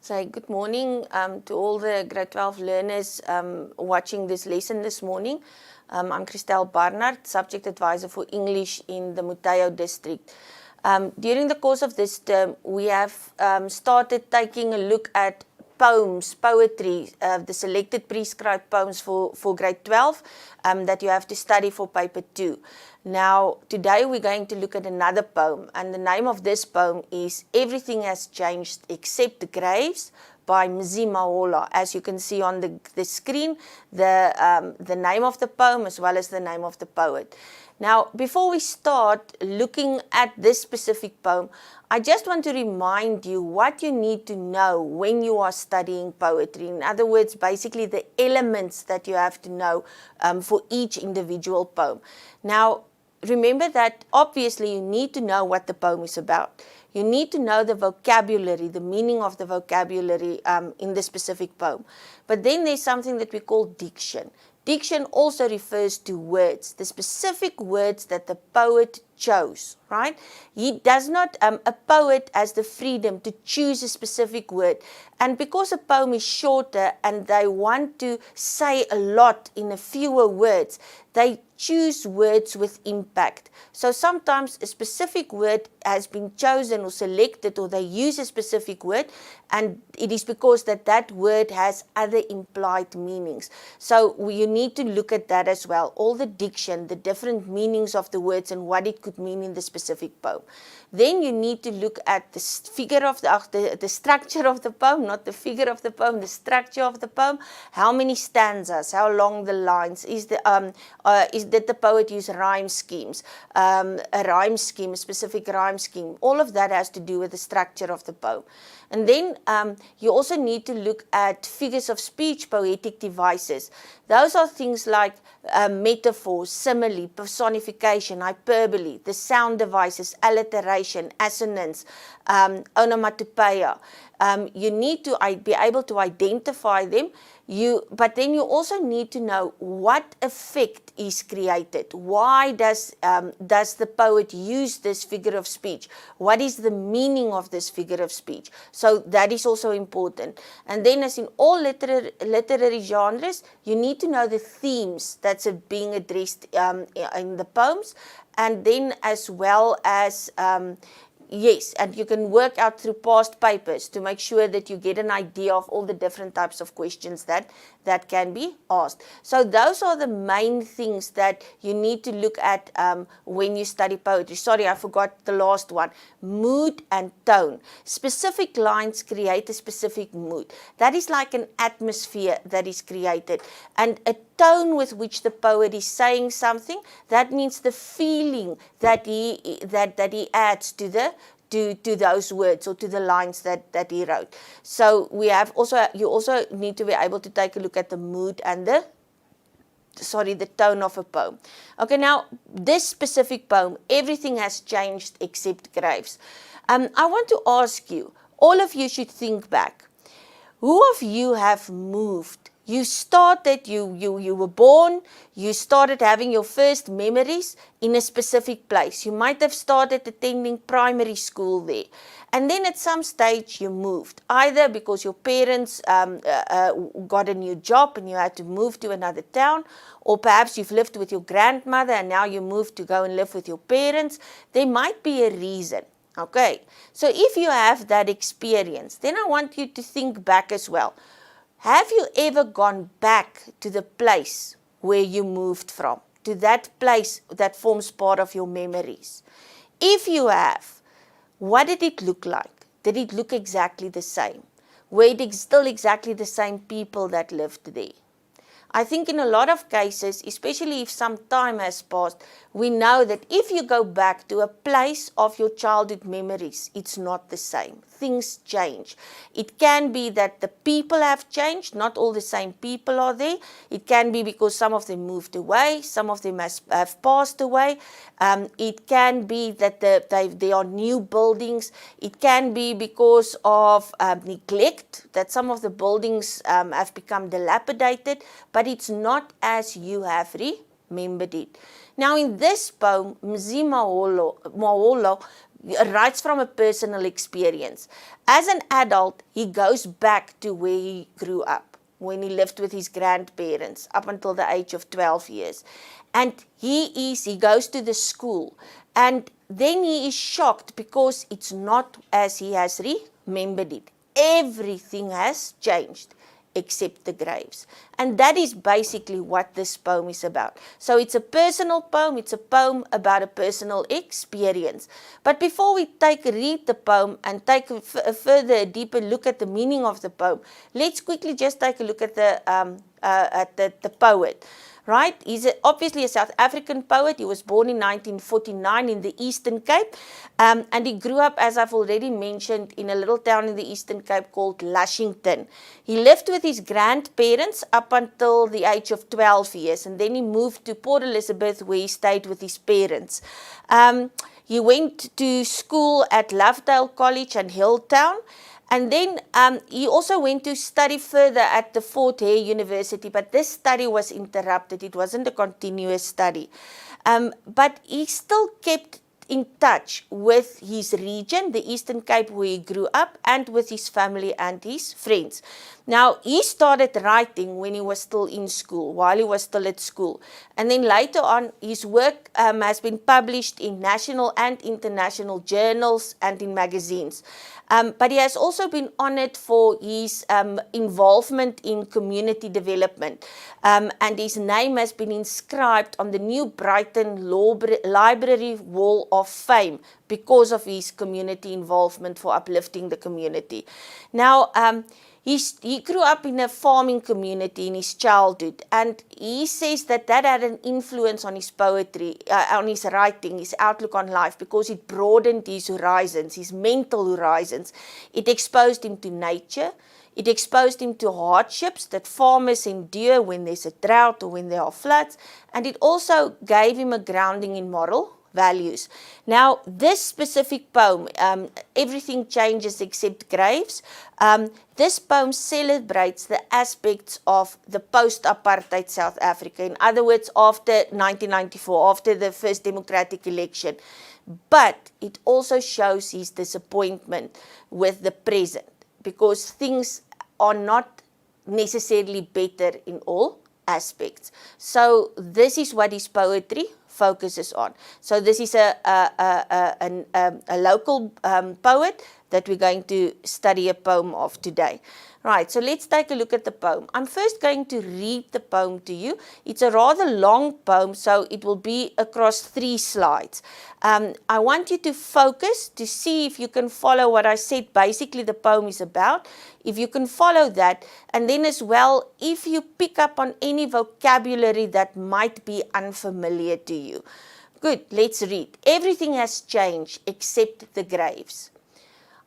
So good morning to all the grade 12 learners watching this lesson this morning. I'm Christelle Barnard, Subject Advisor for English in the Muteo District. During the course of this term, we have started taking a look at poems, poetry, the selected prescribed poems for grade 12 that you have to study for paper 2. Now, today we're going to look at another poem, and the name of this poem is Everything Has Changed Except the Graves by Mzimahola. As you can see on the screen, the name of the poem as well as the name of the poet. Now, before we start looking at this specific poem, I just want to remind you what you need to know when you are studying poetry. In other words, basically the elements that you have to know for each individual poem. Now, remember that obviously you need to know what the poem is about. You need to know the vocabulary, the meaning of the vocabulary in the specific poem. But then there's something that we call diction. Diction also refers to words, the specific words that the poet chose, right? He does not, a poet has the freedom to choose a specific word. And because a poem is shorter and they want to say a lot in a fewer words, they choose words with impact. So sometimes a specific word has been chosen or selected, or they use a specific word, and it is because that word has other implied meanings. So you need to look at that as well, all the diction, the different meanings of the words and what it could mean in the specific poem. Then you need to look at the figure of the structure of the poem, not the figure of the poem, the structure of the poem. How many stanzas? How long the lines? Did the poet use rhyme schemes? A rhyme scheme, a specific rhyme scheme. All of that has to do with the structure of the poem. And then you also need to look at figures of speech, poetic devices. Those are things like metaphors, simile, personification, hyperbole, the sound devices, alliteration, assonance, onomatopoeia. You need to be able to identify them, but then you also need to know what effect is created. Why does the poet use this figure of speech? What is the meaning of this figure of speech? So that is also important. And then, as in all literary genres, you need to know the themes that's being addressed in the poems, and then as well as yes, and you can work out through past papers to make sure that you get an idea of all the different types of questions that can be asked. So those are the main things that you need to look at when you study poetry. Sorry, I forgot the last one. Mood and tone. Specific lines create a specific mood. That is like an atmosphere that is created. And a tone with which the poet is saying something, that means the feeling that he adds to those words or to the lines that he wrote. So you also need to be able to take a look at the mood and the tone of a poem. Okay, now this specific poem, Everything Has Changed Except Graves. I want to ask you, all of you should think back. Who of you have moved? You started, you were born, you started having your first memories in a specific place. You might have started attending primary school there. And then at some stage you moved, either because your parents got a new job and you had to move to another town, or perhaps you've lived with your grandmother and now you moved to go and live with your parents. There might be a reason. Okay, so if you have that experience, then I want you to think back as well. Have you ever gone back to the place where you moved from, to that place that forms part of your memories? If you have, what did it look like? Did it look exactly the same? Were it still exactly the same people that lived there? I think in a lot of cases, especially if some time has passed, we know that if you go back to a place of your childhood memories, it's not the same. Things change. It can be that the people have changed, not all the same people are there. It can be because some of them moved away, some of them have passed away. It can be that there are new buildings. It can be because of neglect, that some of the buildings have become dilapidated, but it's not as you have remembered it. Now in this poem, Mzimahola writes from a personal experience. As an adult, he goes back to where he grew up, when he lived with his grandparents up until the age of 12 years. And he goes to the school, and then he is shocked because it's not as he has remembered it. Everything has changed except the graves. And that is basically what this poem is about. So it's a personal poem, it's a poem about a personal experience. But before we read the poem and take a deeper look at the meaning of the poem, let's quickly just take a look at the poet. Right? He's obviously a South African poet. He was born in 1949 in the Eastern Cape, and he grew up, as I've already mentioned, in a little town in the Eastern Cape called Lushington. He lived with his grandparents up until the age of 12 years, and then he moved to Port Elizabeth, where he stayed with his parents. He went to school at Lovedale College and Hilltown. And then he also went to study further at the Fort Hare University, but this study was interrupted. It wasn't a continuous study. But he still kept in touch with his region, the Eastern Cape, where he grew up, and with his family and his friends. Now, he started writing when he was still in school, while he was still at school. And then later on, his work has been published in national and international journals and in magazines. But he has also been honored for his involvement in community development. And his name has been inscribed on the New Brighton Library Wall of Fame because of his community involvement for uplifting the community. Now, he grew up in a farming community in his childhood, and he says that had an influence on his poetry, on his writing, his outlook on life, because it broadened his horizons, his mental horizons. It exposed him to nature. It exposed him to hardships that farmers endure when there's a drought or when there are floods, and it also gave him a grounding in moral values. Now, this specific poem, Everything Changes Except Graves, this poem celebrates the aspects of the post-apartheid South Africa. In other words, after 1994, after the first democratic election. But it also shows his disappointment with the present, because things are not necessarily better in all aspects. So this is what his poetry focuses on. So this is a local poet that we're going to study a poem of today. Right, so let's take a look at the poem. I'm first going to read the poem to you. It's a rather long poem, so it will be across 3 slides. I want you to focus to see if you can follow what I said basically the poem is about, if you can follow that, and then as well, if you pick up on any vocabulary that might be unfamiliar to you. Good, let's read. Everything has changed except the graves.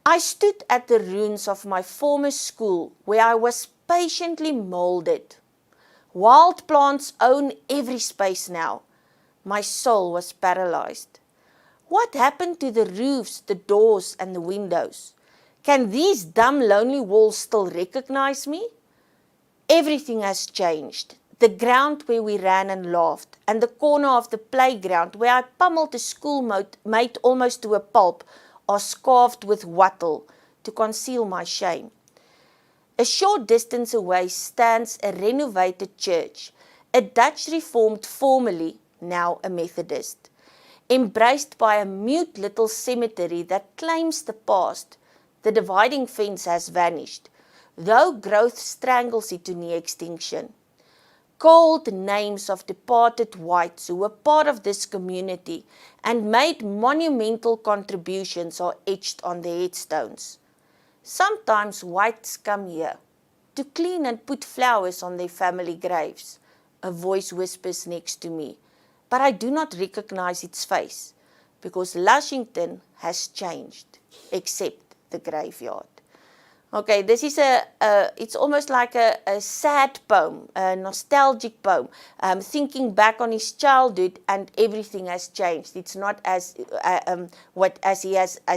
I stood at the ruins of my former school where I was patiently molded. Wild plants own every space now. My soul was paralyzed. What happened to the roofs, the doors, and the windows? Can these dumb, lonely walls still recognize me? Everything has changed. The ground where we ran and laughed, and the corner of the playground where I pummeled a schoolmate almost to a pulp, are scarved with wattle to conceal my shame. A short distance away stands a renovated church, a Dutch Reformed formerly, now a Methodist, embraced by a mute little cemetery that claims the past. The dividing fence has vanished, though growth strangles it to near extinction. Cold names of departed whites who were part of this community and made monumental contributions are etched on the headstones. Sometimes whites come here to clean and put flowers on their family graves. A voice whispers next to me, but I do not recognize its face because Lushington has changed, except the graveyard. Okay, this is it's almost like a sad poem, a nostalgic poem, thinking back on his childhood, and everything has changed. It's not as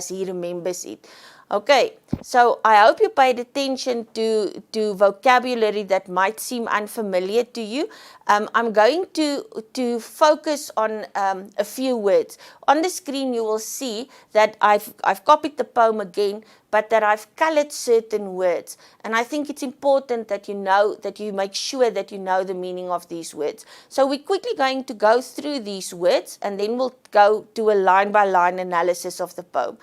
he remembers it. Okay, so I hope you paid attention to vocabulary that might seem unfamiliar to you. I'm going to focus on a few words. On the screen you will see that I've copied the poem again, but that I've colored certain words. And I think it's important that you make sure that you know the meaning of these words. So we're quickly going to go through these words and then we'll go to a line-by-line analysis of the poem.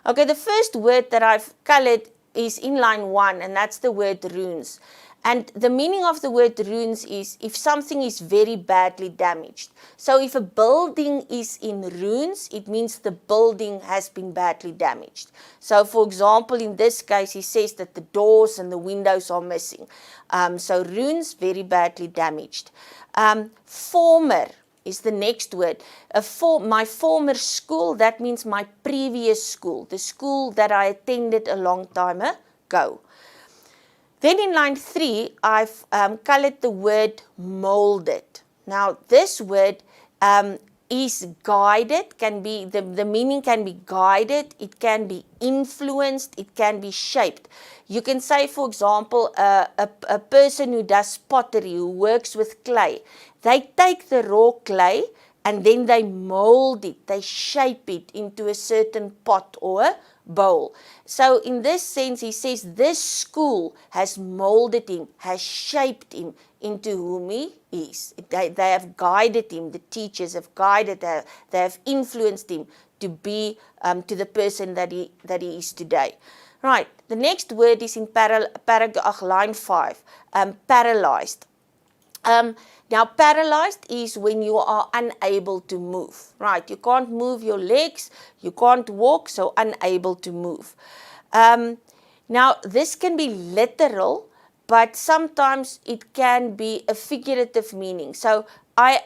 Okay, the first word that I've colored is in line 1, and that's the word ruins. And the meaning of the word ruins is if something is very badly damaged. So if a building is in ruins, it means the building has been badly damaged. So for example, in this case, he says that the doors and the windows are missing. So ruins, very badly damaged. Former is the next word. My former school, that means my previous school, the school that I attended a long time ago. Then in line 3, I've colored the word molded. Now this word is guided, can be, the meaning can be guided, it can be influenced, it can be shaped. You can say, for example, a person who does pottery, who works with clay, they take the raw clay and then they mold it, they shape it into a certain pot or a bowl. So in this sense, he says this school has molded him, has shaped him into whom he is. They have guided him, the teachers have guided him, they have influenced him to be to the person that he is today. Right, the next word is in line 5, paralyzed. Now, paralyzed is when you are unable to move, right? You can't move your legs, you can't walk, so unable to move. Now, this can be literal, but sometimes it can be a figurative meaning. So, I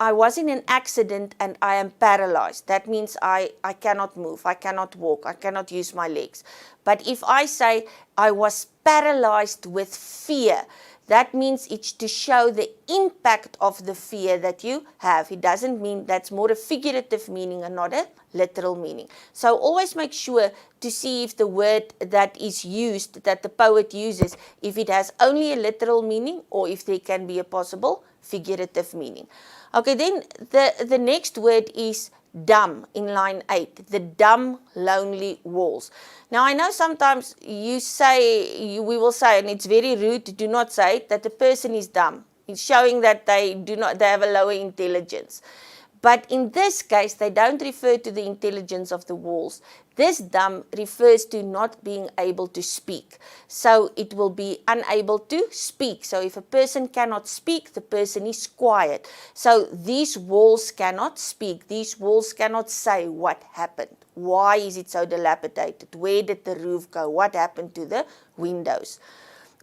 was in an accident and I am paralyzed. That means I cannot move, I cannot walk, I cannot use my legs. But if I say I was paralyzed with fear, that means it's to show the impact of the fear that you have. It doesn't mean, that's more a figurative meaning and not a literal meaning. So always make sure to see if the word that is used, that the poet uses, if it has only a literal meaning or if there can be a possible figurative meaning. Okay, then the next word is dumb in line 8, the dumb, lonely walls. Now I know sometimes we will say, and it's very rude, do not say it, that the person is dumb. It's showing that they have a lower intelligence. But in this case, they don't refer to the intelligence of the walls. This dumb refers to not being able to speak. So it will be unable to speak. So if a person cannot speak, the person is quiet. So these walls cannot speak. These walls cannot say what happened. Why is it so dilapidated? Where did the roof go? What happened to the windows?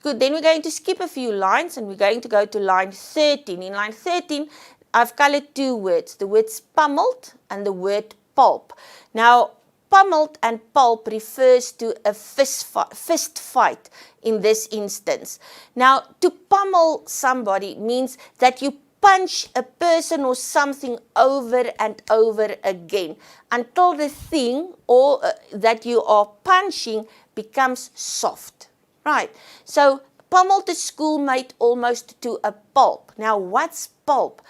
Good, then we're going to skip a few lines and we're going to go to line 13. In line 13, I've colored two words, the words pummeled and the word pulp. Now, pummeled and pulp refers to a fist fight in this instance. Now, to pummel somebody means that you punch a person or something over and over again until the thing or that you are punching becomes soft, right? So, pummeled a schoolmate almost to a pulp. Now, what's pulp?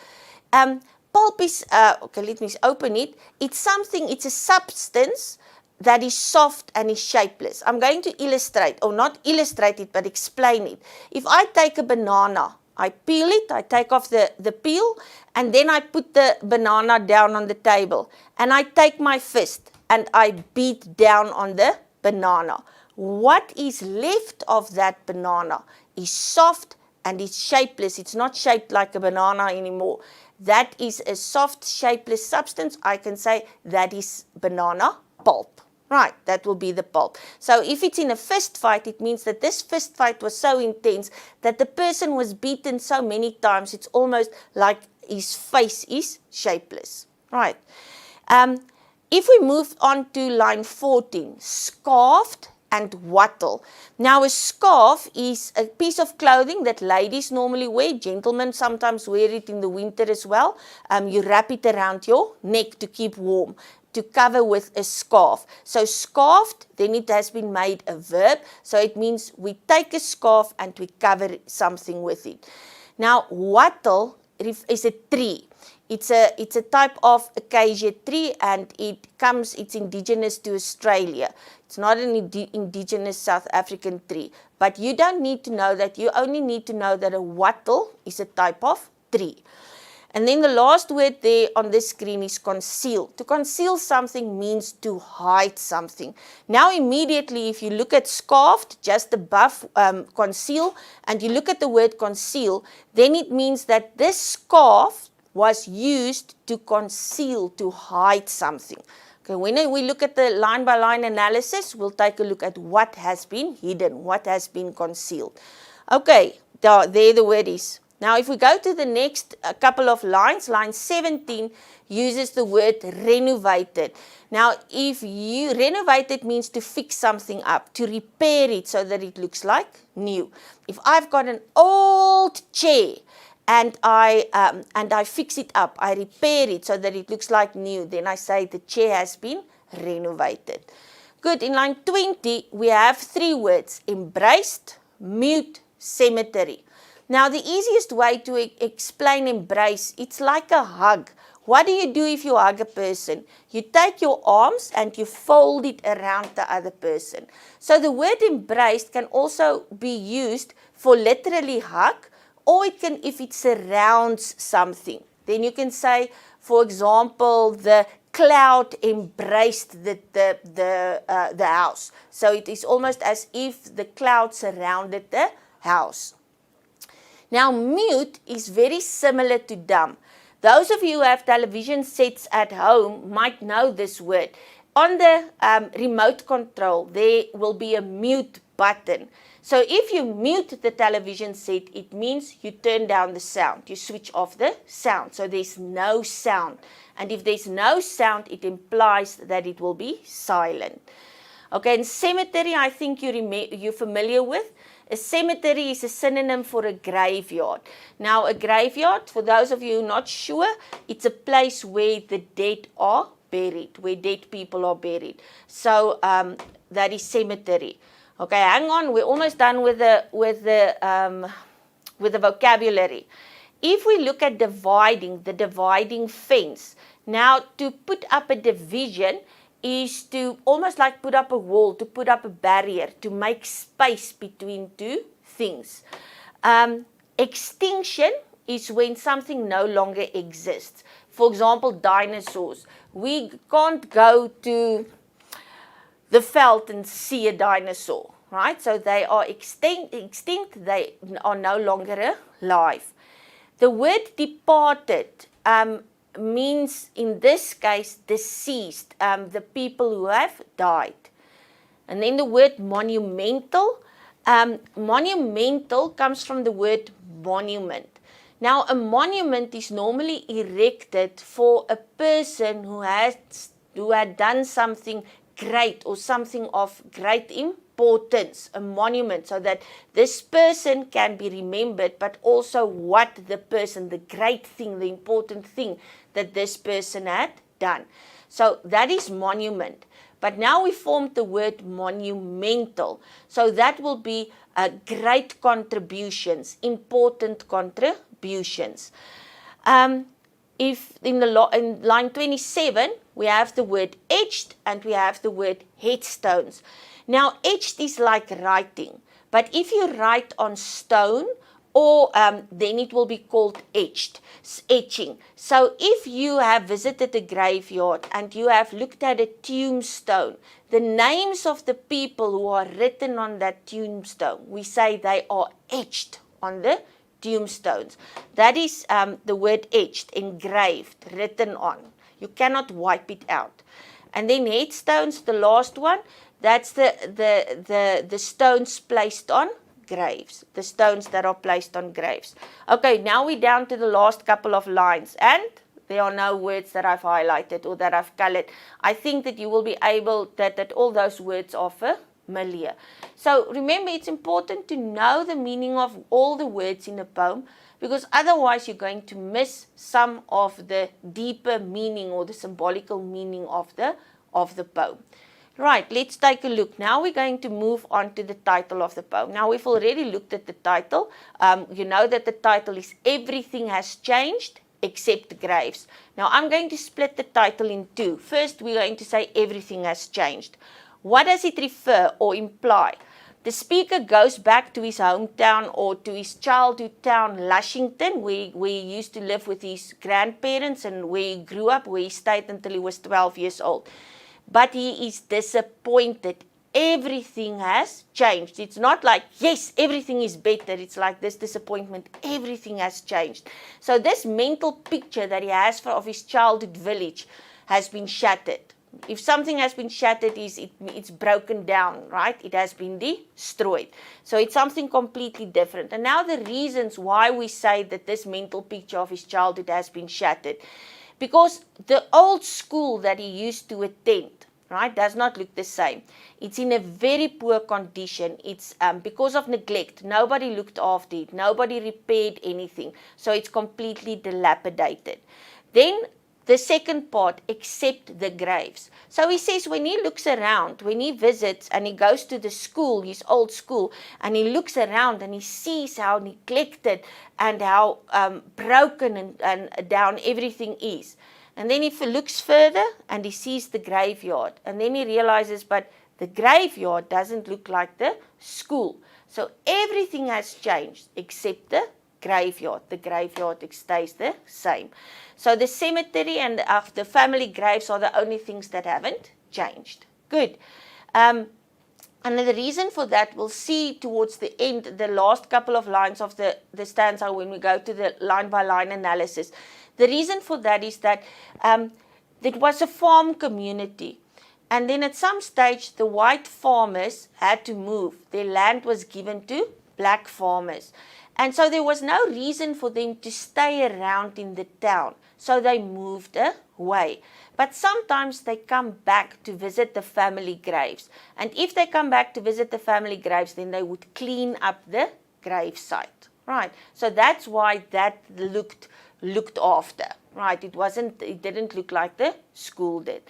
Pulp is, okay, let me open it. It's a substance that is soft and is shapeless. I'm going to illustrate, or not illustrate it, but explain it. If I take a banana, I peel it, I take off the peel, and then I put the banana down on the table. And I take my fist and I beat down on the banana. What is left of that banana is soft and it's shapeless. It's not shaped like a banana anymore. That is a soft, shapeless substance. I can say that is banana pulp. Right, that will be the pulp. So if it's in a fist fight, it means that this fist fight was so intense that the person was beaten so many times, it's almost like his face is shapeless. Right. If we move on to line 14, scarfed and wattle. Now a scarf is a piece of clothing that ladies normally wear. Gentlemen sometimes wear it in the winter as well. You wrap it around your neck to keep warm. to cover with a scarf. So scarfed, then it has been made a verb. So it means we take a scarf and we cover something with it. Now, wattle is a tree. It's a type of acacia tree, and it's indigenous to Australia. It's not an indigenous South African tree. But you don't need to know that. You only need to know that a wattle is a type of tree. And then the last word there on this screen is conceal. To conceal something means to hide something. Now immediately, if you look at scarfed, just above conceal, and you look at the word conceal, then it means that this scarf was used to conceal, to hide something. Okay, when we look at the line-by-line analysis, we'll take a look at what has been hidden, what has been concealed. Okay, there the word is. Now, if we go to the next couple of lines, line 17 uses the word renovated. Now, if you renovated means to fix something up, to repair it so that it looks like new. If I've got an old chair and I fix it up, I repair it so that it looks like new, then I say the chair has been renovated. Good, in line 20, we have three words: embraced, mute, cemetery. Now, the easiest way to explain embrace, it's like a hug. What do you do if you hug a person? You take your arms and you fold it around the other person. So the word embraced can also be used for literally hug, or it can, if it surrounds something. Then you can say, for example, the cloud embraced the house. So it is almost as if the cloud surrounded the house. Now, mute is very similar to dumb. Those of you who have television sets at home might know this word. On the remote control, there will be a mute button. So if you mute the television set, it means you turn down the sound. You switch off the sound. So there's no sound. And if there's no sound, it implies that it will be silent. Okay, and cemetery, I think you're familiar with. A cemetery is a synonym for a graveyard. Now, a graveyard, for those of you who are not sure, it's a place where the dead are buried, where dead people are buried. So that is cemetery. Okay, hang on, we're almost done with the vocabulary. If we look at dividing, the dividing fence. Now, to put up a division is to almost like put up a wall, to put up a barrier, to make space between two things. Extinction is when something no longer exists. For example, dinosaurs. We can't go to the veld and see a dinosaur, right? So they are extinct, they are no longer alive. The word departed means, in this case, deceased, the people who have died. And then the word monumental. Monumental comes from the word monument. Now, a monument is normally erected for a person who had done something great or something of great importance, a monument, so that this person can be remembered, but also what the person, the great thing, the important thing that this person had done. So that is monument. But now we formed the word monumental. So that will be great contributions, important contributions. If in line 27, we have the word etched and we have the word headstones. Now, etched is like writing, but if you write on stone, or then it will be called etching. So if you have visited a graveyard and you have looked at a tombstone, the names of the people who are written on that tombstone, we say they are etched on the tombstones. That is the word etched, engraved, written on. You cannot wipe it out. And then headstones, the last one, that's the stones placed on graves, the stones that are placed on graves. Okay, now we're down to the last couple of lines, and there are no words that I've highlighted or that I've colored. I think that you will be able, that all those words are milieu. So remember, it's important to know the meaning of all the words in a poem, because otherwise you're going to miss some of the deeper meaning or the symbolical meaning of the poem. Right, let's take a look. Now we're going to move on to the title of the poem. Now we've already looked at the title. You know that the title is Everything Has Changed Except Graves. Now I'm going to split the title in two. First, we're going to say everything has changed. What does it refer or imply? The speaker goes back to his hometown or to his childhood town, Lushington, where he used to live with his grandparents and where he grew up, where he stayed until he was 12 years old. But he is disappointed. Everything has changed. It's not like, yes, everything is better. It's like this disappointment. Everything has changed. So this mental picture that he has of his childhood village has been shattered. If something has been shattered, it's broken down, right? It has been destroyed. So it's something completely different. And now the reasons why we say that this mental picture of his childhood has been shattered. Because the old school that he used to attend, right, does not look the same. It's in a very poor condition. It's because of neglect. Nobody looked after it. Nobody repaired anything. So it's completely dilapidated. Then the second part, except the graves. So he says when he looks around, when he visits and he goes to the school, his old school, and he looks around and he sees how neglected and how broken and down everything is. And then if he looks further and he sees the graveyard, and then he realizes, but the graveyard doesn't look like the school. So everything has changed except the graveyard. The graveyard stays the same. So the cemetery and the family graves are the only things that haven't changed. Good. And the reason for that, we'll see towards the end, the last couple of lines of the stanza when we go to the line-by-line analysis. The reason for that is that it was a farm community. And then at some stage, the white farmers had to move. Their land was given to black farmers. And so there was no reason for them to stay around in the town. So they moved away. But sometimes they come back to visit the family graves. And if they come back to visit the family graves, then they would clean up the gravesite. Right. So that's why that looked after. Right. It didn't look like the school did.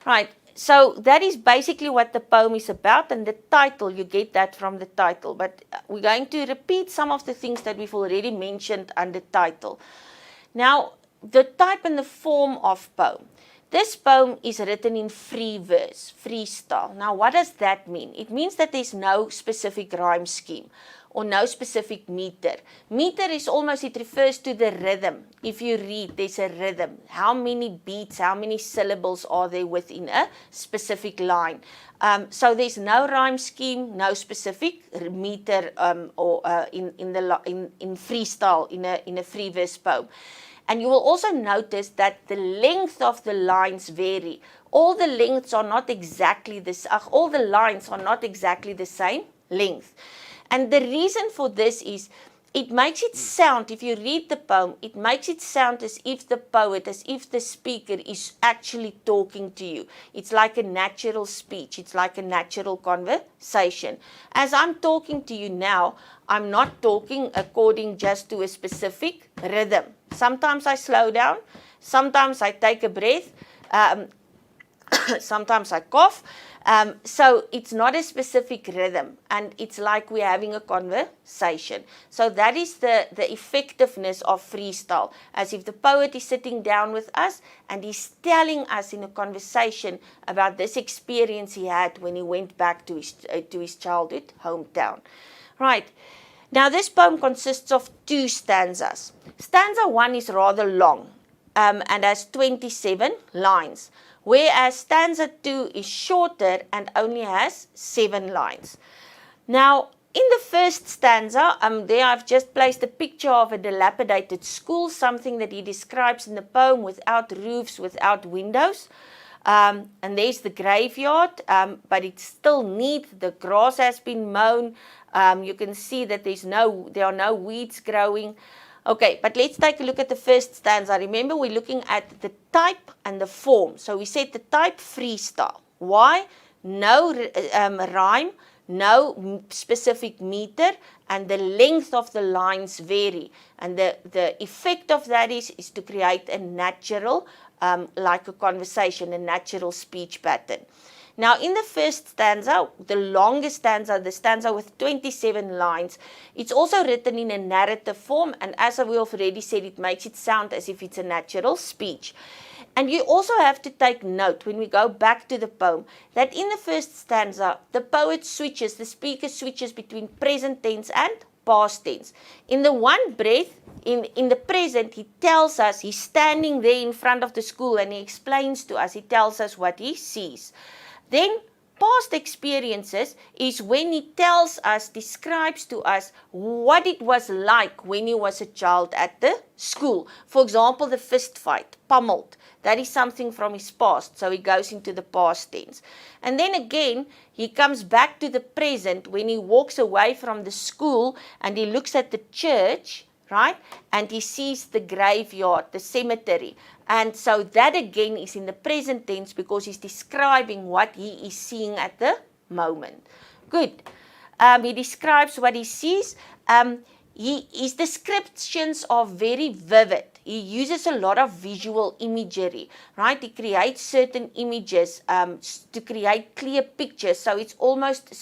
Right. So that is basically what the poem is about, and the title, you get that from the title. But we're going to repeat some of the things that we've already mentioned under title. Now, the type and the form of poem. This poem is written in free verse, freestyle. Now, what does that mean? It means that there's no specific rhyme scheme or no specific meter. Meter is almost, it refers to the rhythm. If you read, there's a rhythm. How many beats, how many syllables are there within a specific line? So there's no rhyme scheme, no specific meter in freestyle, in a free verse poem. And you will also notice that the length of the lines vary. All the lengths are not exactly all the lines are not exactly the same length. And the reason for this is it makes it sound, if you read the poem, it makes it sound as if the poet, as if the speaker is actually talking to you. It's like a natural speech. It's like a natural conversation. As I'm talking to you now, I'm not talking according just to a specific rhythm. Sometimes I slow down. Sometimes I take a breath. Sometimes I cough. So it's not a specific rhythm, and it's like we're having a conversation. So that is the effectiveness of freestyle, as if the poet is sitting down with us and he's telling us in a conversation about this experience he had when he went back to his childhood hometown. Right. Now this poem consists of 2 stanzas. Stanza 1 is rather long and has 27 lines. Whereas stanza 2 is shorter and only has 7 lines. Now, in the first stanza, there I've just placed a picture of a dilapidated school, something that he describes in the poem without roofs, without windows. And there's the graveyard, but it's still neat. The grass has been mown. You can see that there are no weeds growing. Okay, but let's take a look at the first stanza. Remember, we're looking at the type and the form. So we said the type freestyle. Why? no rhyme, no specific meter, and the length of the lines vary. And the effect of that is to create a natural, like a conversation, a natural speech pattern. Now, in the first stanza, the longest stanza, the stanza with 27 lines, it's also written in a narrative form, and as we already said, it makes it sound as if it's a natural speech. And you also have to take note, when we go back to the poem, that in the first stanza, the poet switches, the speaker switches between present tense and past tense. In the one breath, in the present, he tells us, he's standing there in front of the school and he explains to us, he tells us what he sees. Then past experiences is when he tells us, describes to us what it was like when he was a child at the school. For example, the fist fight, pummeled. That is something from his past, so he goes into the past tense. And then again, he comes back to the present when he walks away from the school and he looks at the church, right? And he sees the graveyard, the cemetery. And so that again is in the present tense because he's describing what he is seeing at the moment. Good. He describes what he sees. His descriptions are very vivid. He uses a lot of visual imagery, right? He creates certain images to create clear pictures, so it's almost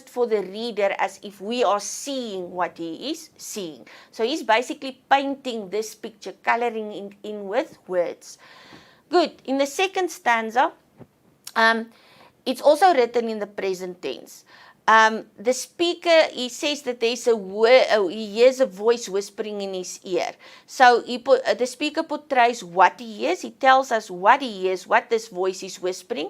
for the reader as if we are seeing what he is seeing. So he's basically painting this picture, coloring in with words. Good. In the second stanza, it's also written in the present tense. The speaker, he says that there's he hears a voice whispering in his ear. So the speaker portrays what he hears. He tells us what he hears, what this voice is whispering,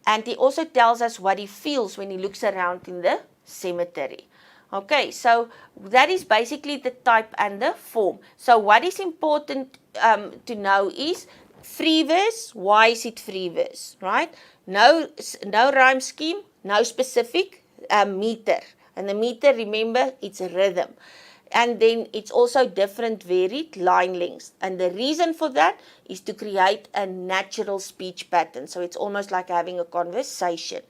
and he also tells us what he feels when he looks around in the cemetery. Okay, so that is basically the type and the form. So what is important to know is free verse. Why is it free verse, right? No rhyme scheme, no specific meter, and the meter, remember, it's a rhythm, and then it's also different varied line lengths, and the reason for that is to create a natural speech pattern, so it's almost like having a conversation.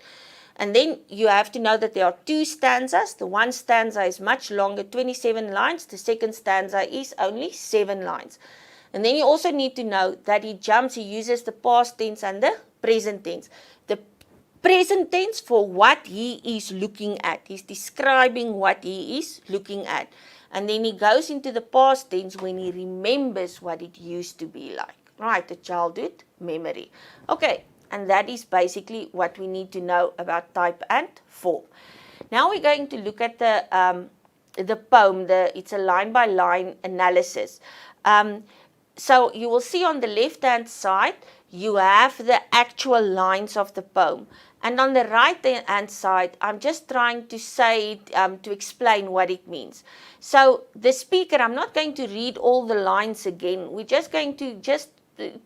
And then you have to know that there are two stanzas. The one stanza is much longer, 27 lines. The second stanza is only 7 lines. And then you also need to know that he uses the past tense and the present tense. The present tense for what he is looking at. He's describing what he is looking at. And then he goes into the past tense when he remembers what it used to be like. Right, a childhood memory. Okay, and that is basically what we need to know about type and form. Now we're going to look at the poem. It's a line-by-line analysis. So you will see on the left-hand side, you have the actual lines of the poem. And on the right-hand side, I'm just trying to say it, to explain what it means. So the speaker, I'm not going to read all the lines again. We're just going to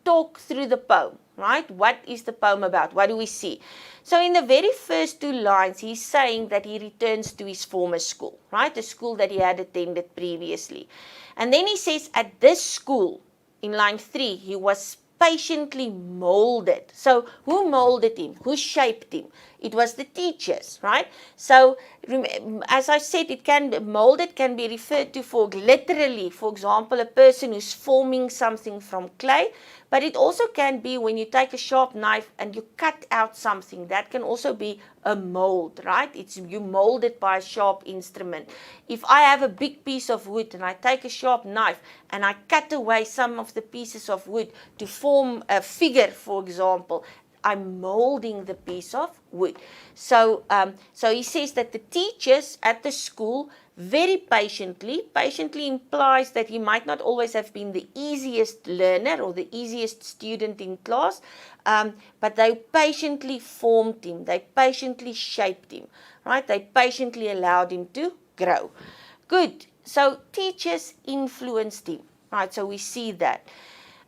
talk through the poem, right? What is the poem about? What do we see? So in the very first 2 lines, he's saying that he returns to his former school, right? The school that he had attended previously. And then he says, at this school, in line 3, he was patiently molded. So who molded him? Who shaped him? It was the teachers, right? So as I said, molded can be referred to for literally, for example, a person who's forming something from clay, but it also can be when you take a sharp knife and you cut out something. That can also be a mold, right? You mold it by a sharp instrument. If I have a big piece of wood and I take a sharp knife and I cut away some of the pieces of wood to form a figure, for example, I'm molding the piece of wood. So he says that the teachers at the school very patiently implies that he might not always have been the easiest learner or the easiest student in class, but they patiently formed him, they patiently shaped him, right? They patiently allowed him to grow. Good. So teachers influenced him, right? So we see that.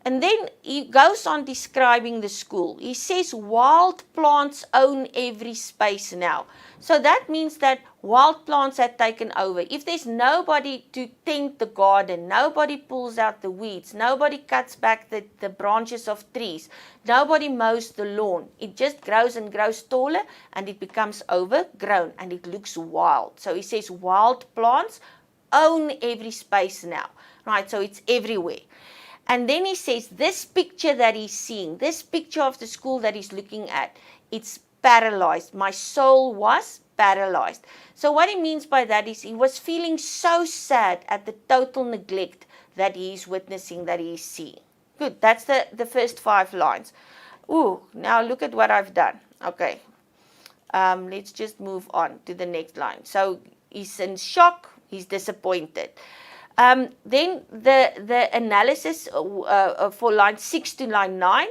And then he goes on describing the school. He says wild plants own every space now. So that means that wild plants had taken over. If there's nobody to tend the garden, nobody pulls out the weeds, nobody cuts back the branches of trees, nobody mows the lawn, it just grows and grows taller and it becomes overgrown and it looks wild. So he says wild plants own every space now, right? So it's everywhere. And then he says this picture that he's seeing, this picture of the school that he's looking at, it's paralyzed. My soul was paralyzed. So what he means by that is he was feeling so sad at the total neglect that he is witnessing, that he is seeing. Good, that's the first 5 lines. Ooh, now look at what I've done. Okay, let's just move on to the next line. So he's in shock, he's disappointed. Then the analysis for line 6 to line 9.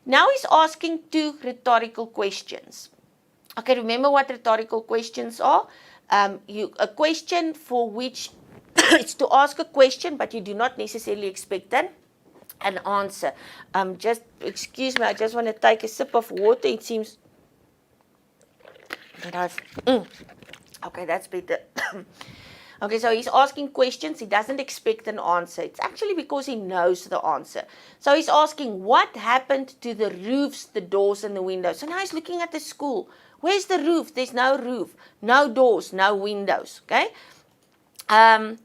Now he's asking 2 rhetorical questions. Okay, remember what rhetorical questions are? A question for which it's to ask a question, but you do not necessarily expect an answer. Just excuse me, I just want to take a sip of water. It seems that I've okay, that's better. Okay, so he's asking questions. He doesn't expect an answer. It's actually because he knows the answer. So he's asking, what happened to the roofs, the doors, and the windows? So now he's looking at the school. Where's the roof? There's no roof, no doors, no windows. Okay, and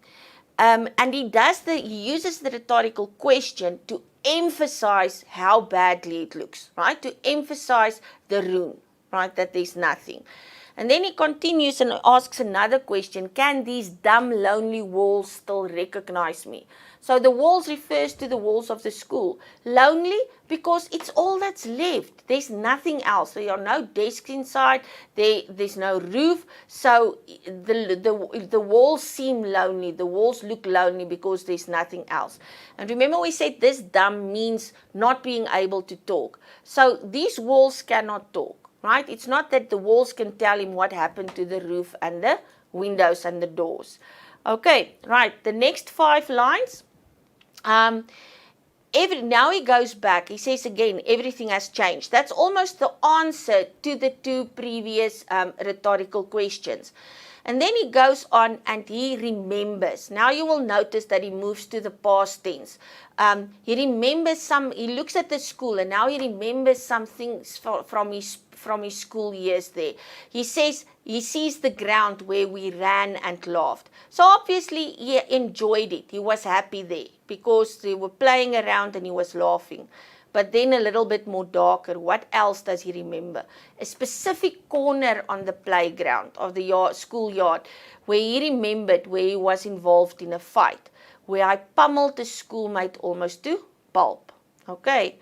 he uses the rhetorical question to emphasize how badly it looks, right? To emphasize the room, right? That there's nothing. And then he continues and asks another question. Can these dumb, lonely walls still recognize me? So the walls refers to the walls of the school. Lonely because it's all that's left. There's nothing else. There are no desks inside. There's no roof. So the walls seem lonely. The walls look lonely because there's nothing else. And remember we said this dumb means not being able to talk. So these walls cannot talk. Right? It's not that the walls can tell him what happened to the roof and the windows and the doors. Okay, right. The next 5 lines. Now he goes back. He says again, everything has changed. That's almost the answer to the 2 previous rhetorical questions. And then he goes on and he remembers. Now you will notice that he moves to the past tense. He remembers he looks at the school and now he remembers some things from his school years there. He says he sees the ground where we ran and laughed. So obviously he enjoyed it. He was happy there because they were playing around and he was laughing. But then a little bit more darker, what else does he remember? A specific corner on the playground of the schoolyard where he remembered where he was involved in a fight, where I pummeled a schoolmate almost to pulp. Okay.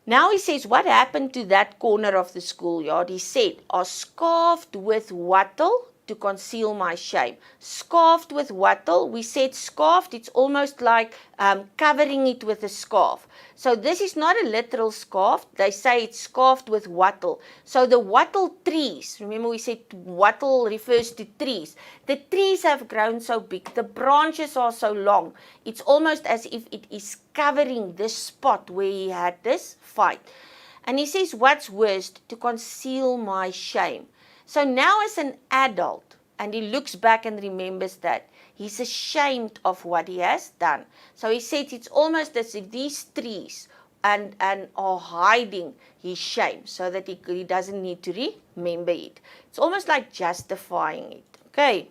Now he says, what happened to that corner of the schoolyard? He said, are scarfed with wattle to conceal my shame. Scarfed with wattle, we said scarfed, it's almost like covering it with a scarf. So this is not a literal scarf. They say it's scarfed with wattle. So the wattle trees, remember we said wattle refers to trees. The trees have grown so big, the branches are so long. It's almost as if it is covering this spot where he had this fight. And he says, what's worse, to conceal my shame. So now as an adult, and he looks back and remembers that, he's ashamed of what he has done. So he said it's almost as if these trees and are hiding his shame so that he doesn't need to remember it. It's almost like justifying it. Okay,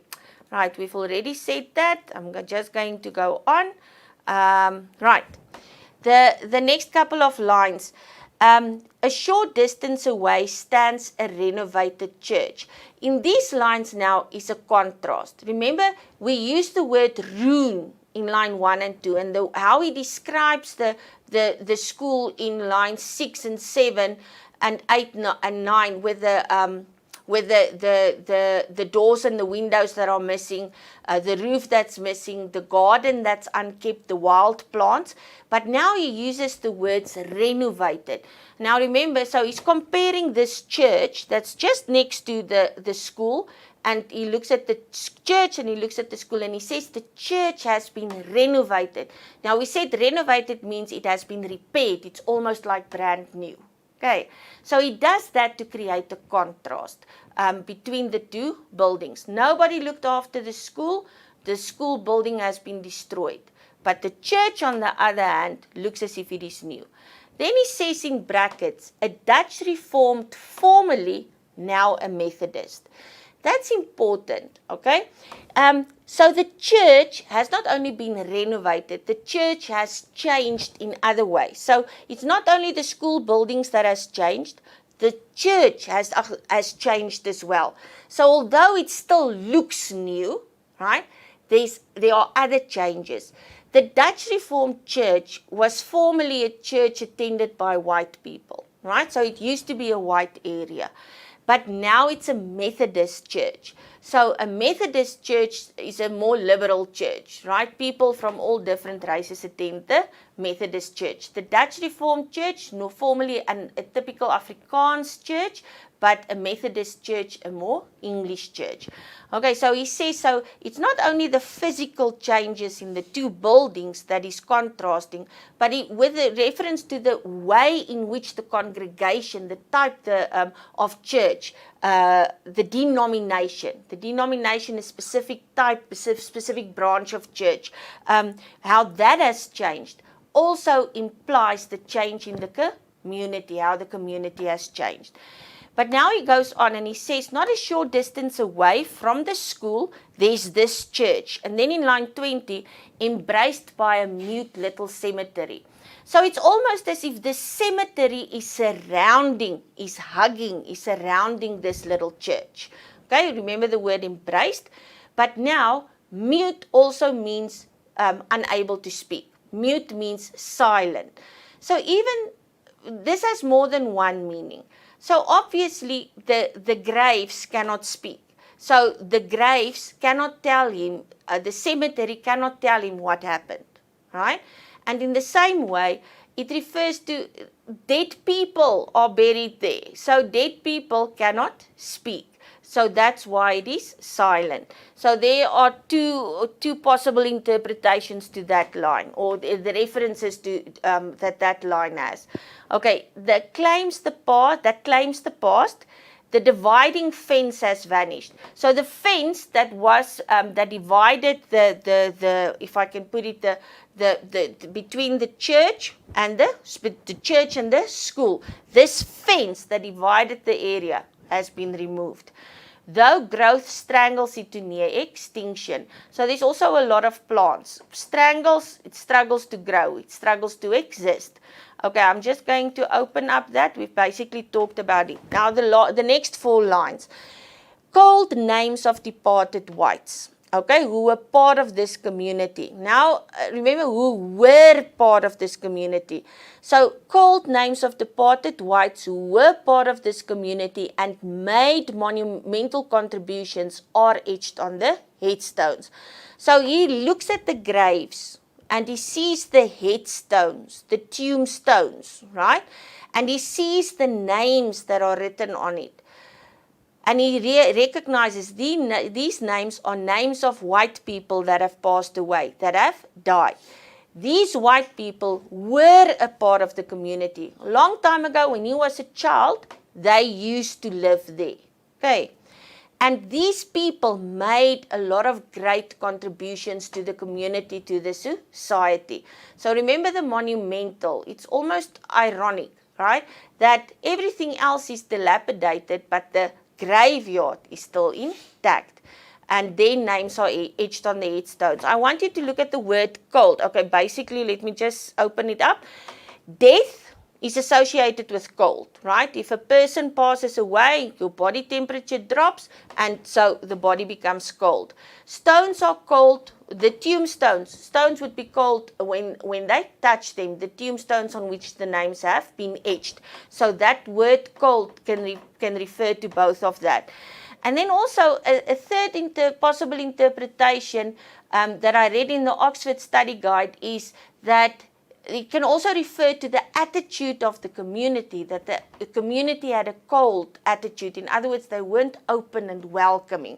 right, we've already said that. I'm just going to go on. Right, the next couple of lines. A short distance away stands a renovated church. In these lines now is a contrast. Remember, we used the word ruin in line 1 and 2, and how he describes the school in line 6 and 7 and 8 and 9 with the doors and the windows that are missing, the roof that's missing, the garden that's unkept, the wild plants. But now he uses the words renovated. Now remember, so he's comparing this church that's just next to the school and he looks at the church and he looks at the school and he says the church has been renovated. Now we said renovated means it has been repaired. It's almost like brand new. Okay, so he does that to create a contrast between the two buildings. Nobody looked after the school. The school building has been destroyed. But the church, on the other hand, looks as if it is new. Then he says in brackets, a Dutch Reformed, formerly, now a Methodist. That's important, okay? So the church has not only been renovated, the church has changed in other ways. So it's not only the school buildings that has changed, the church has changed as well. So although it still looks new, right, there are other changes. The Dutch Reformed Church was formerly a church attended by white people, right? So it used to be a white area. But now it's a Methodist church. So a Methodist church is a more liberal church, right? People from all different races attend the Methodist church. The Dutch Reformed Church, formerly a typical Afrikaans church, but a Methodist church, a more English church. Okay, so he says, so it's not only the physical changes in the two buildings that is contrasting, but with a reference to the way in which the congregation, the type of church, the denomination. The denomination is specific type, specific branch of church. How that has changed also implies the change in the community, how the community has changed. But now he goes on and he says, not a short distance away from the school, there's this church. And then in line 20, embraced by a mute little cemetery. So it's almost as if the cemetery is surrounding this little church. Okay, remember the word embraced? But now, mute also means unable to speak. Mute means silent. So even, this has more than one meaning. So obviously, the graves cannot speak. So the graves cannot tell him, the cemetery cannot tell him what happened, right? And in the same way, it refers to dead people are buried there. So dead people cannot speak. So that's why it is silent. So there are two possible interpretations to that line, or the references to that line has. Okay, that claims the past. The dividing fence has vanished. So the fence that was that divided the if I can put it the between the church and the school. This fence that divided the area has been removed. Though growth strangles it to near extinction. So there's also a lot of plants. It struggles to grow. It struggles to exist. Okay, I'm just going to open up that. We've basically talked about it. Now the next 4 lines. Called names of departed whites. Okay, who were part of this community. Now, remember who were part of this community. So, called names of departed whites who were part of this community and made monumental contributions are etched on the headstones. So, he looks at the graves and he sees the headstones, the tombstones, right? And he sees the names that are written on it. And he recognizes these names are names of white people that have passed away, that have died. These white people were a part of the community. A long time ago, when he was a child, they used to live there. Okay. And these people made a lot of great contributions to the community, to the society. So remember the monumental. It's almost ironic, right? That everything else is dilapidated, but the graveyard is still intact. And their names are etched on the headstones. I want you to look at the word cold. Okay, basically, let me just open it up. Death is associated with cold, right? If a person passes away, your body temperature drops, and so the body becomes cold. Stones are cold. The tombstones, stones would be cold when they touch them, the tombstones on which the names have been etched. So that word cold can refer to both of that. And then also a third possible interpretation that I read in the Oxford Study Guide is that it can also refer to the attitude of the community, that the community had a cold attitude. In other words, they weren't open and welcoming.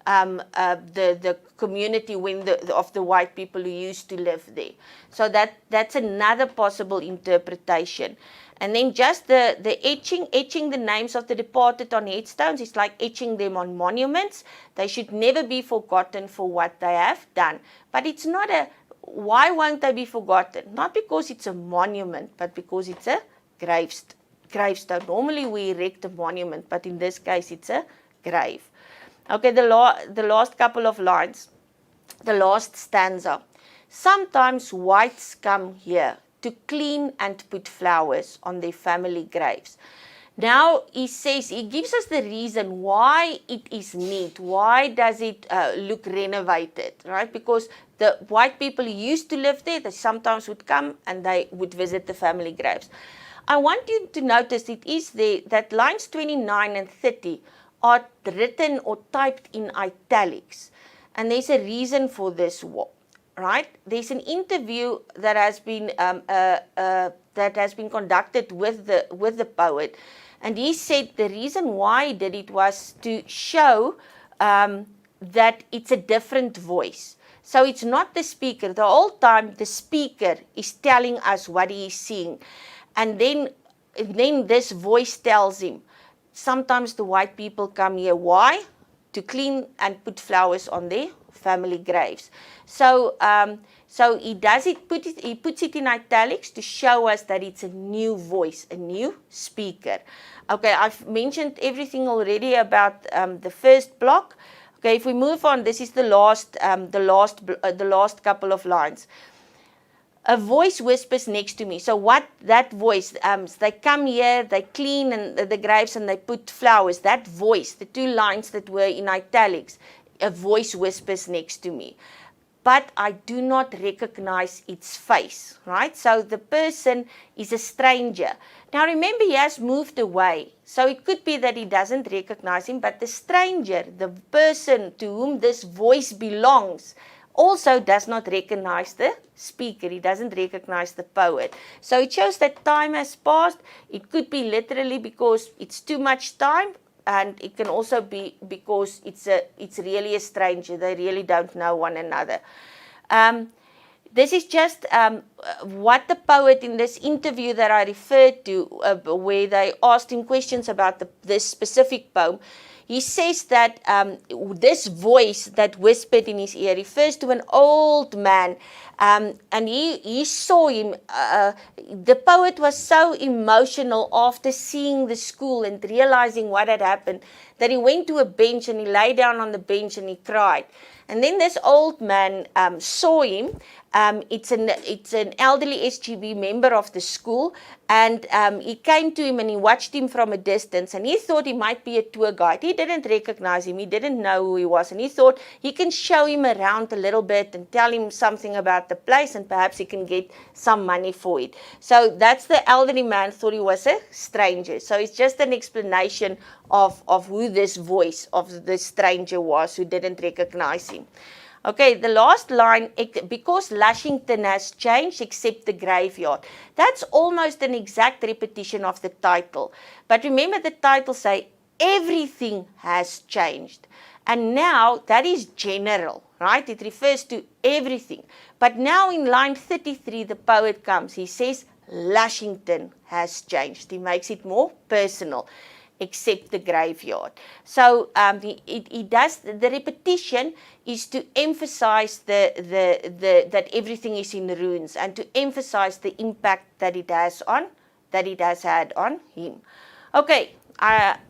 The community of the white people who used to live there. So that's another possible interpretation. And then just the etching the names of the departed on headstones is like etching them on monuments. They should never be forgotten for what they have done. But it's not why won't they be forgotten? Not because it's a monument, but because it's a gravestone. Normally we erect a monument, but in this case it's a grave. Okay, the last couple of lines, the last stanza. Sometimes whites come here to clean and put flowers on their family graves. Now he says, he gives us the reason why it is neat, why does it look renovated, right? Because the white people who used to live there, they sometimes would come and they would visit the family graves. I want you to notice it is there that lines 29 and 30 are written or typed in italics. And there's a reason for this, right? There's an interview that has been conducted with the poet, and he said the reason why he did it was to show that it's a different voice. So it's not the speaker. The whole time the speaker is telling us what he is seeing, and then this voice tells him. Sometimes the white people come here. Why? To clean and put flowers on their family graves. So he puts it in italics to show us that it's a new voice, a new speaker. Okay, I've mentioned everything already about the first block. Okay, if we move on, this is the last couple of lines. A voice whispers next to me. So what that voice, they come here, they clean and the graves and they put flowers. That voice, the two lines that were in italics, a voice whispers next to me. But I do not recognize its face, right? So the person is a stranger. Now remember, he has moved away. So it could be that he doesn't recognize him, but the stranger, the person to whom this voice belongs, also does not recognize the speaker. He doesn't recognize the poet. So it shows that time has passed. It could be literally because it's too much time, and it can also be because it's really a stranger. They really don't know one another. This is just what the poet in this interview that I referred to, where they asked him questions about this specific poem. He says that this voice that whispered in his ear refers to an old man, and he saw him. The poet was so emotional after seeing the school and realizing what had happened that he went to a bench and he lay down on the bench and he cried. And then this old man saw him. It's an elderly SGB member of the school, and he came to him and he watched him from a distance, and he thought he might be a tour guide. He didn't recognize him. He didn't know who he was, and he thought he can show him around a little bit and tell him something about the place, and perhaps he can get some money for it. So that's the elderly man thought he was a stranger. So it's just an explanation of who this voice of the stranger was who didn't recognize him. Okay, the last line, because Lushington has changed except the graveyard. That's almost an exact repetition of the title. But remember, the title say everything has changed. And now that is general, right? It refers to everything. But now in line 33, the poet comes. He says Lushington has changed. He makes it more personal, except the graveyard. So he does, the repetition is to emphasize that everything is in ruins, and to emphasize the impact that it has had on him. Okay,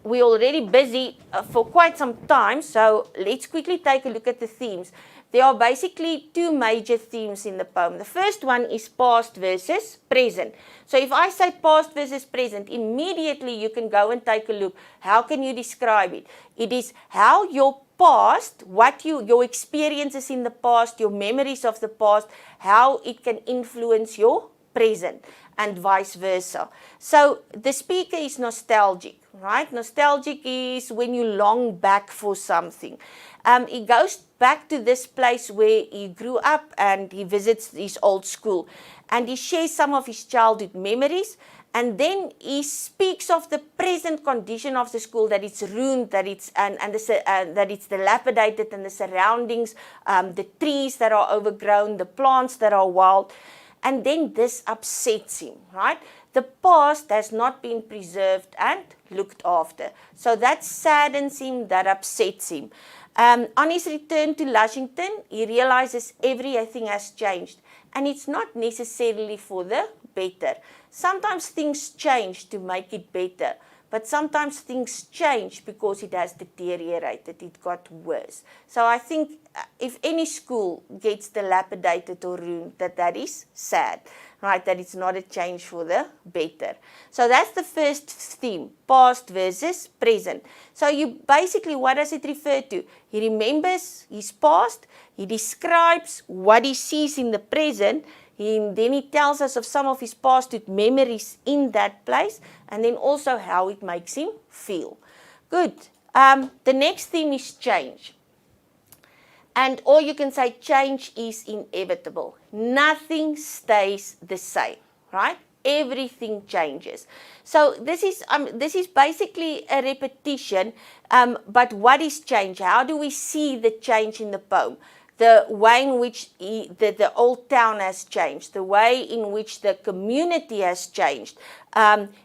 we're already busy for quite some time, so let's quickly take a look at the themes. There are basically two major themes in the poem. The first one is past versus present. So if I say past versus present, immediately you can go and take a look. How can you describe it? It is how your past, your experiences in the past, your memories of the past, how it can influence your present, and vice versa. So the speaker is nostalgic, right? Nostalgic is when you long back for something. He goes back to this place where he grew up and he visits his old school. And he shares some of his childhood memories. And then he speaks of the present condition of the school, that it's ruined, that it's that it's dilapidated, and the surroundings, the trees that are overgrown, the plants that are wild. And then this upsets him, right? The past has not been preserved and looked after. So that saddens him, that upsets him. On his return to Lushington, he realizes everything has changed. And it's not necessarily for the better. Sometimes things change to make it better, but sometimes things change because it has deteriorated, it got worse. So I think if any school gets dilapidated or ruined, that is sad, right? That it's not a change for the better. So that's the first theme, past versus present. So you basically, what does it refer to? He remembers his past, he describes what he sees in the present, then he tells us of some of his past memories in that place, and then also how it makes him feel. Good. The next theme is change. And or you can say change is inevitable. Nothing stays the same, right? Everything changes. So this is basically a repetition, but what is change? How do we see the change in the poem? The way in which the old town has changed, the way in which the community has changed.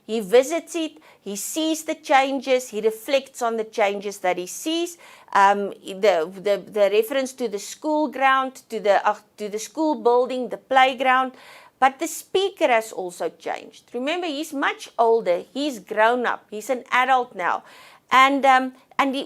He visits it, he sees the changes, he reflects on the changes that he sees. The reference to the school ground, to the school building, the playground. But the speaker has also changed. Remember, he's much older, he's grown up, he's an adult now. And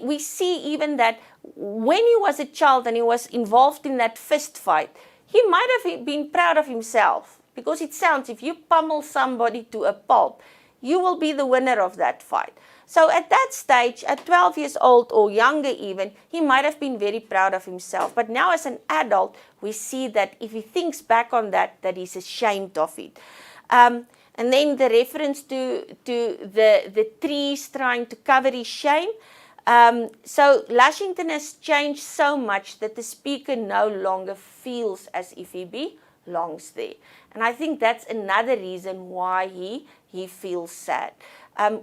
we see even that when he was a child and he was involved in that fist fight, he might have been proud of himself, because it sounds, if you pummel somebody to a pulp, you will be the winner of that fight. So at that stage, at 12 years old or younger even, he might have been very proud of himself. But now as an adult, we see that if he thinks back on that he's ashamed of it. And then the reference to the trees trying to cover his shame. So Lushington has changed so much that the speaker no longer feels as if he belongs there. And I think that's another reason why he feels sad.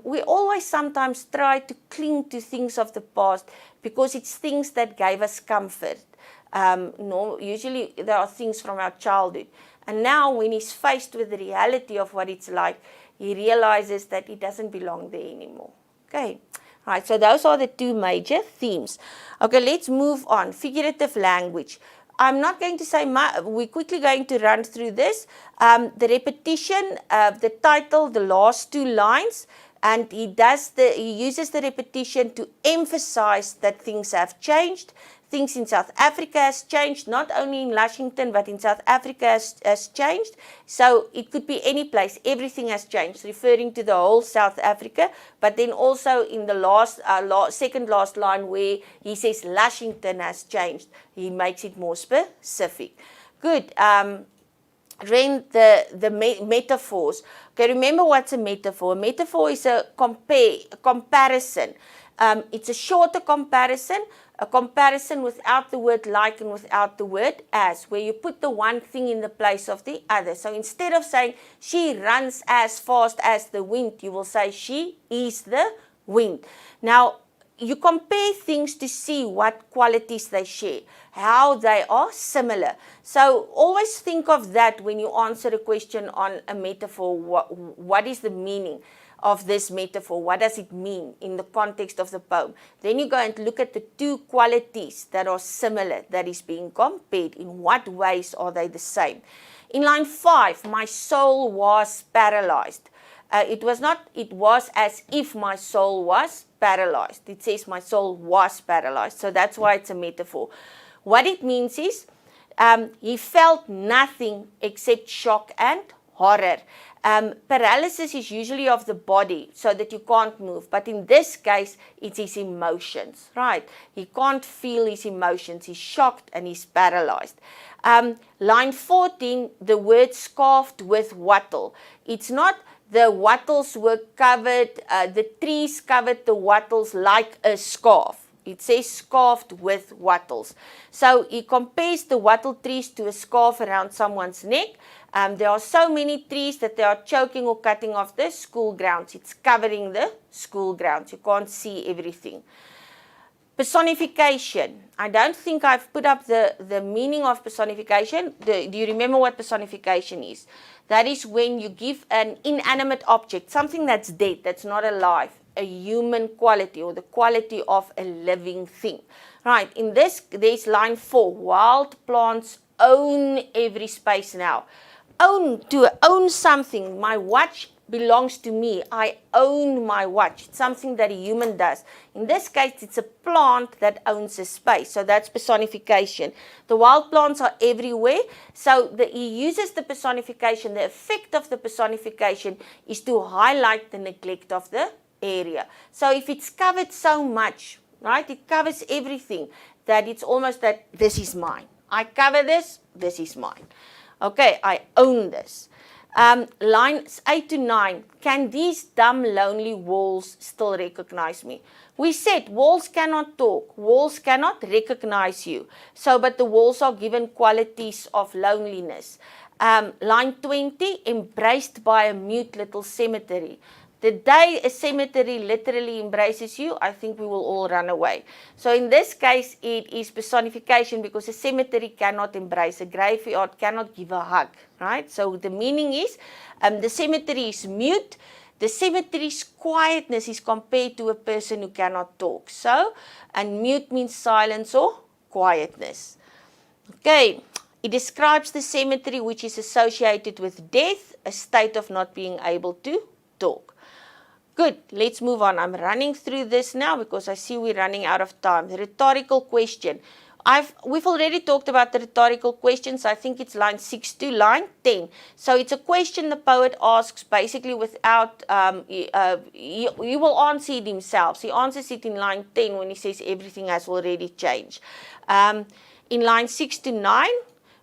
We always sometimes try to cling to things of the past because it's things that gave us comfort. Usually there are things from our childhood. And now when he's faced with the reality of what it's like, he realizes that he doesn't belong there anymore. Okay. Right, so those are the two major themes. Okay, let's move on. Figurative language. I'm not going to say much. We're quickly going to run through this. The repetition, the title, the last two lines, and he uses the repetition to emphasize that things have changed. Things in South Africa has changed, not only in Lushington, but in South Africa has changed. So it could be any place. Everything has changed, referring to the whole South Africa. But then also in the second last line where he says Lushington has changed, he makes it more specific. Good. Then the metaphors. Okay, remember what's a metaphor? A metaphor is a comparison. It's a shorter comparison. A comparison without the word like and without the word as, where you put the one thing in the place of the other. So instead of saying she runs as fast as the wind, you will say she is the wind. Now, you compare things to see what qualities they share, how they are similar. So always think of that when you answer a question on a metaphor. What is the meaning of this metaphor? What does it mean in the context of the poem? Then you go and look at the two qualities that are similar, that is being compared. In what ways are they the same? In line 5, my soul was paralyzed. It was as if my soul was paralyzed. It says my soul was paralyzed. So that's why it's a metaphor. What it means is he felt nothing except shock and horror. Paralysis is usually of the body, so that you can't move. But in this case, it's his emotions, right? He can't feel his emotions. He's shocked and he's paralyzed. Line 14, the word scarfed with wattle. It's not the wattles were covered, the trees covered the wattles like a scarf. It says scarfed with wattles. So he compares the wattle trees to a scarf around someone's neck. There are so many trees that they are choking or cutting off the school grounds. It's covering the school grounds. You can't see everything. Personification. I don't think I've put up the meaning of personification. Do you remember what personification is? That is when you give an inanimate object, something that's dead, that's not alive, a human quality or the quality of a living thing. Right, in this, there's line 4. Wild plants own every space now. Own something. My watch belongs to me. I own my watch. It's something that a human does. In this case, it's a plant that owns a space. So that's personification. The wild plants are everywhere. So he uses the personification. The effect of the personification is to highlight the neglect of the area. So if it's covered so much, right, it covers everything, that it's almost that this is mine. I cover this, this is mine. Okay, I own this. Lines 8 to 9. Can these dumb, lonely walls still recognize me? We said walls cannot talk. Walls cannot recognize you. So, but the walls are given qualities of loneliness. Line 20. Embraced by a mute little cemetery. The day a cemetery literally embraces you, I think we will all run away. So in this case, it is personification because a cemetery cannot embrace, a graveyard cannot give a hug, right? So the meaning is, the cemetery is mute. The cemetery's quietness is compared to a person who cannot talk. So, and mute means silence or quietness. Okay, it describes the cemetery which is associated with death, a state of not being able to talk. Good, let's move on. I'm running through this now because I see we're running out of time. The rhetorical question. We've already talked about the rhetorical questions. I think it's line 6 to line 10. So it's a question the poet asks basically without, he will answer it himself. He answers it in line 10 when he says everything has already changed. In line 6 to 9,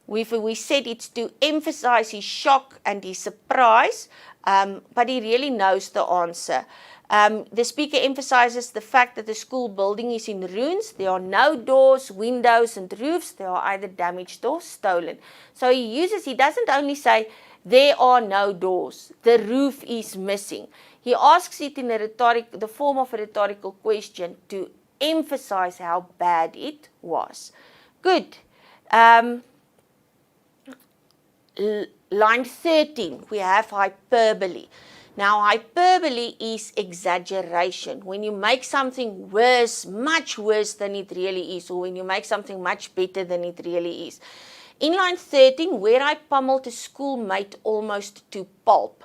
we said it's to emphasize his shock and his surprise. But he really knows the answer. The speaker emphasizes the fact that the school building is in ruins. There are no doors, windows, and roofs. They are either damaged or stolen. So he doesn't only say, there are no doors, the roof is missing. He asks it in the form of a rhetorical question to emphasize how bad it was. Good. Line 13, we have hyperbole. Now, hyperbole is exaggeration. When you make something worse, much worse than it really is, or when you make something much better than it really is. In line 13, where I pummeled a schoolmate almost to pulp.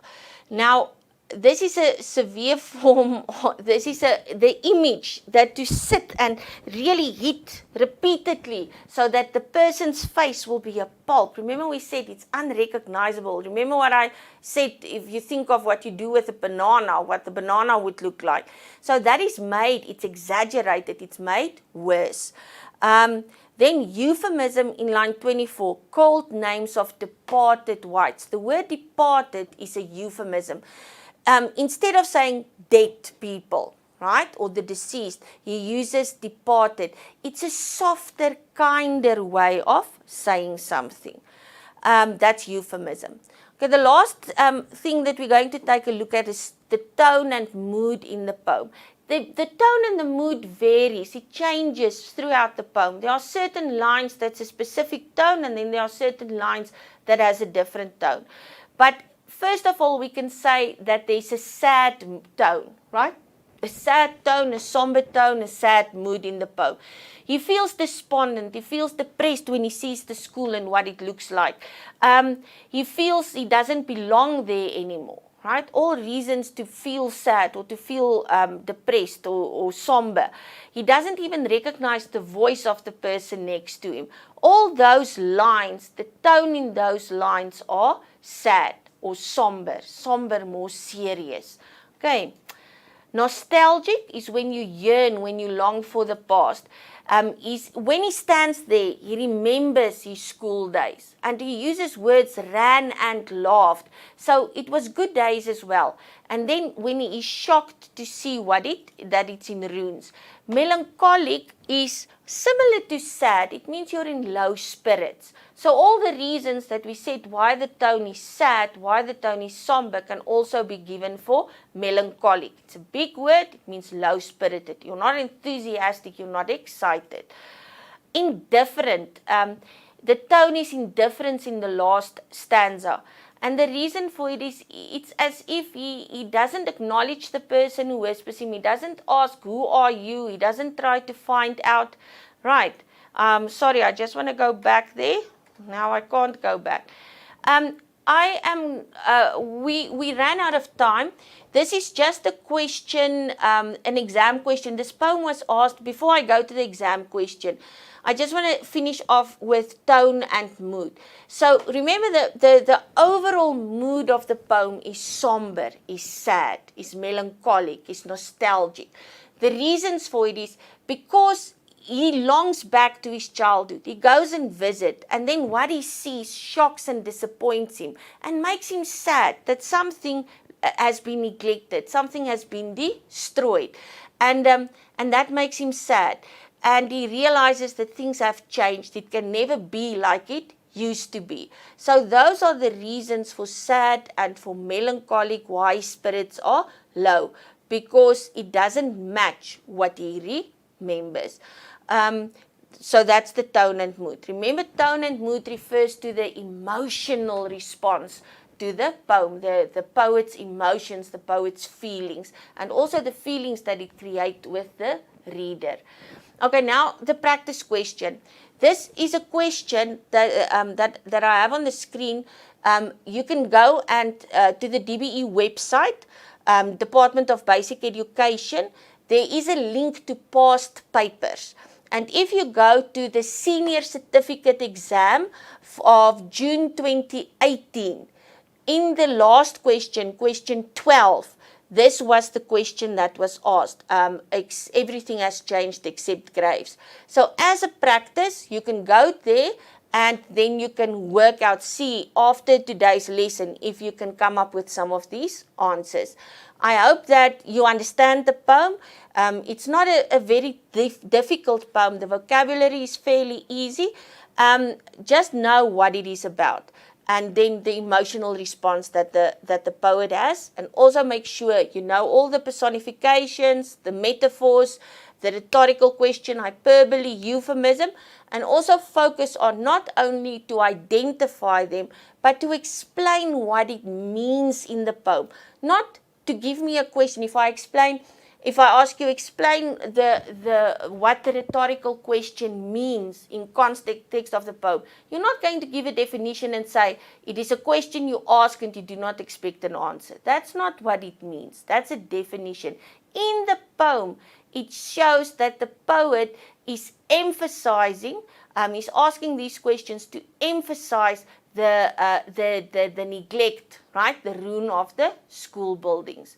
Now, this is a severe form, this is the image that to sit and really hit repeatedly so that the person's face will be a pulp. Remember we said it's unrecognizable. Remember what I said, if you think of what you do with a banana, what the banana would look like. So that is made, it's exaggerated, it's made worse. Then euphemism in line 24, called names of departed whites. The word departed is a euphemism. Instead of saying dead people, right, or the deceased, he uses departed. It's a softer, kinder way of saying something. That's euphemism. Okay, the last thing that we're going to take a look at is the tone and mood in the poem. The tone and the mood varies. It changes throughout the poem. There are certain lines that's a specific tone, and then there are certain lines that has a different tone. But first of all, we can say that there's a sad tone, right? A sad tone, a somber tone, a sad mood in the poem. He feels despondent, he feels depressed when he sees the school and what it looks like. He feels he doesn't belong there anymore, right? All reasons to feel sad or to feel depressed or somber. He doesn't even recognize the voice of the person next to him. All those lines, the tone in those lines are sad or somber, more serious. Okay. Nostalgic is when you yearn, when you long for the past. is when he stands there, he remembers his school days. And he uses words ran and laughed. So it was good days as well. And then when he is shocked to see that it's in runes. Melancholic is similar to sad. It means you're in low spirits. So all the reasons that we said why the tone is sad, why the tone is somber can also be given for melancholic. It's a big word. It means low spirited. You're not enthusiastic. You're not excited. Indifferent. The tone is indifference in the last stanza. And the reason for it is it's as if he doesn't acknowledge the person who whispers him. He doesn't ask, who are you? He doesn't try to find out. Right. Sorry, I just want to go back there. Now I can't go back. We ran out of time. This is just a question, an exam question. This poem was asked before I go to the exam question. I just want to finish off with tone and mood. So remember the overall mood of the poem is somber, is sad, is melancholic, is nostalgic. The reasons for it is because he longs back to his childhood. He goes and visits, and then what he sees shocks and disappoints him and makes him sad that something has been neglected, something has been destroyed. And that makes him sad. And he realizes that things have changed. It can never be like it used to be. So those are the reasons for sad and for melancholic, why spirits are low. Because it doesn't match what he remembers. So that's the tone and mood. Remember, tone and mood refers to the emotional response to the poem, the poet's emotions, the poet's feelings, and also the feelings that it creates with the reader. Okay, now the practice question. This is a question that I have on the screen. You can go and to the DBE website, Department of Basic Education. There is a link to past papers. And if you go to the Senior Certificate exam of June 2018, in the last question, question 12, this was the question that was asked. Everything has changed except graves. So as a practice, you can go there and then you can work out, see after today's lesson if you can come up with some of these answers. I hope that you understand the poem. It's not a very difficult poem. The vocabulary is fairly easy. Just know what it is about. And then the emotional response that the poet has. And also make sure you know all the personifications, the metaphors, the rhetorical question, hyperbole, euphemism. And also focus on not only to identify them, but to explain what it means in the poem. Not to give me a question. If I ask you explain what the rhetorical question means in context of the poem, you're not going to give a definition and say it is a question you ask and you do not expect an answer. That's not what it means. That's a definition. In the poem, it shows that the poet is emphasizing, he's asking these questions to emphasize the neglect, right? The ruin of the school buildings.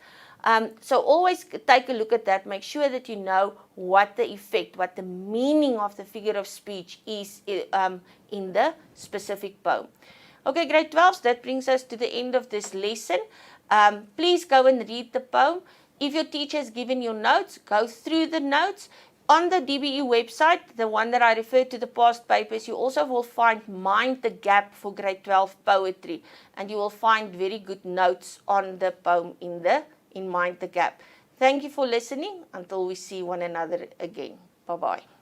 So always take a look at that. Make sure that you know what the effect, what the meaning of the figure of speech is in the specific poem. Okay, grade 12s, that brings us to the end of this lesson. Please go and read the poem. If your teacher has given you notes, go through the notes. On the DBE website, the one that I referred to the past papers, you also will find Mind the Gap for grade 12 poetry. And you will find very good notes on the poem in Mind the Gap. Thank you for listening. Until we see one another again. Bye-bye.